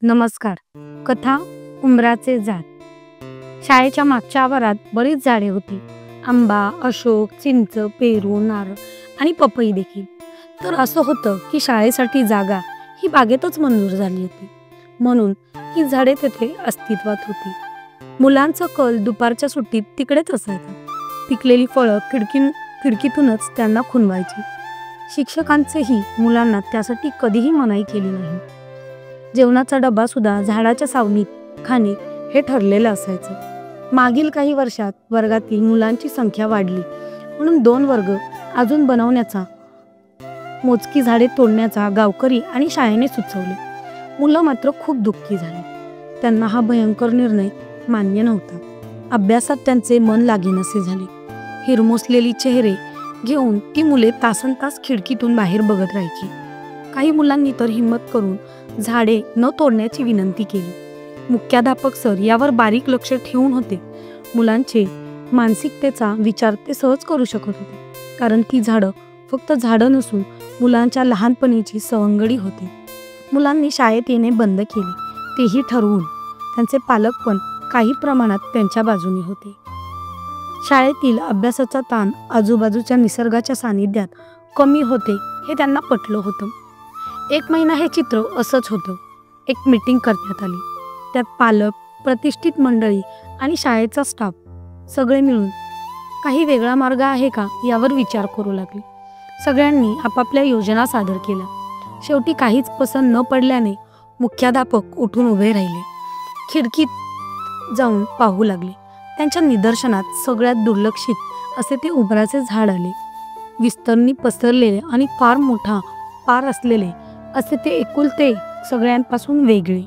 नमस्कार. कथा उंबराचे झाड. शाळेच्या मागच्या आवारात बरीच झाडे होती. आंबा, अशोक, चिंच, पेरू, नारळ आणि पपई देखील. तर असं होतं की शाळेसाठी जागा ही बागेतच मंजूर झाली होती, म्हणून ही झाडे तेथे अस्तित्वात होती. मुलांचं कल दुपारच्या सुट्टीत तिकडेच असायचा. पिकलेली फळं खिडकीतूनच त्यांना खुनवायची. शिक्षकांचेही मुलांना त्यासाठी कधीही मनाई केली नाही. जेवणाचा डबा सुद्धा झाडाच्या सावलीत खाणे हे ठरलेलं असायचं. मागील काही वर्षात वर्गातील मुलांची संख्या वाढली, म्हणून 2 वर्ग अजून बनवण्याचा, मोजकी झाडे तोडण्याचा गावकरी आणि शाळेने सुचवले. मुलं मात्र खूप दुःखी झाली. त्यांना हा भयंकर निर्णय मान्य नव्हता. अभ्यासात त्यांचे मन लागेनासे झाले. हिरमोसलेली चेहरे घेऊन ती मुले तासनतास खिडकीतून बाहेर बघत राहायची. काही मुलांनी तर हिंमत करून झाडे न तोडण्याची विनंती केली. मुख्याध्यापक सर यावर बारीक लक्ष ठेवून होते. मुलांचे मानसिकतेचा विचार ते सहज करू शकत होते, कारण ती झाडं फक्त झाडं नसून मुलांच्या लहानपणीची सवंगडी होती. मुलांनी शाळेत येणे बंद केले, तेही ठरवून. त्यांचे पालक पण काही प्रमाणात त्यांच्या बाजूने होते. शाळेतील अभ्यासाचा ताण आजूबाजूच्या निसर्गाच्या सानिध्यात कमी होते हे त्यांना पटलं होतं. 1 महिना हे चित्र असंच होतं. एक मीटिंग करण्यात आली. त्यात पालक, प्रतिष्ठित मंडळी आणि शाळेचा स्टाफ सगळे मिळून काही वेगळा मार्ग आहे का यावर विचार करू लागले. सगळ्यांनी आपापल्या योजना सादर केल्या. शेवटी काहीच पसंत न पडल्याने मुख्याध्यापक उठून उभे राहिले. खिडकीत जाऊन पाहू लागले. त्यांच्या निदर्शनात सगळ्यात दुर्लक्षित असे ते उंबराचे झाड आले. विस्तीर्ण पसरलेले आणि फार मोठा पार असलेले असे ते एकुलते सगळ्यांपासून वेगळे.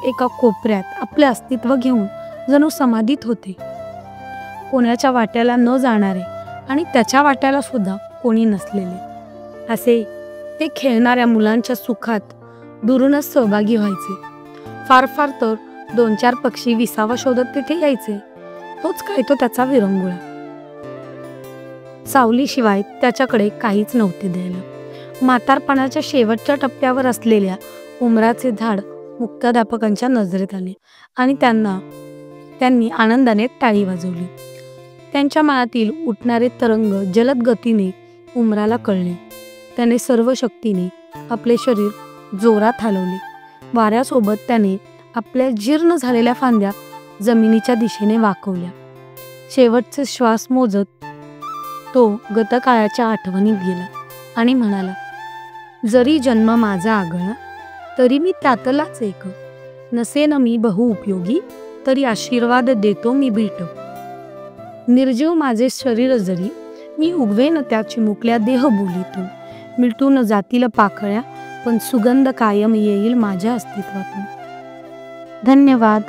एका कोपऱ्यात आपले अस्तित्व घेऊन जणू समाधीत होते. कोणाच्या वाट्याला न जाणारे आणि त्याच्या वाट्याला सुद्धा कोणी नसलेले असे ते खेळणाऱ्या मुलांच्या सुखात दुरूनच सहभागी व्हायचे. फार फार तर 2-4 पक्षी विसावा शोधत तिथे यायचे. तोच काय तो त्याचा विरंगुळा. सावलीशिवाय त्याच्याकडे काहीच नव्हते द्यायला. म्हातारपणाच्या शेवटच्या टप्प्यावर असलेल्या उंबराचे झाड मुख्याध्यापकांच्या नजरेत आले आणि त्यांनी आनंदाने टाळी वाजवली. त्यांच्या मनातील उठणारे तरंग जलद गतीने उंबराला कळले. त्याने सर्व शक्तीने आपले शरीर जोरात हलवले. वाऱ्यासोबत त्याने आपल्या जीर्ण झालेल्या फांद्या जमिनीच्या दिशेने वाकवल्या. शेवटचे श्वास मोजत तो गतकाळाच्या आठवणीत गेला आणि म्हणाला, जरी जन्म माझा आगळा तरी मी त्यातलाच एक. नसेन मी बहुउपयोगी तरी आशीर्वाद देतो मी भेट. निर्जीव माझे शरीर जरी मी उगवेन त्या चिमुकल्या देह बोलीतून. मिटून जातील पाकळ्या पण सुगंध कायम येईल माझ्या अस्तित्वातून. धन्यवाद.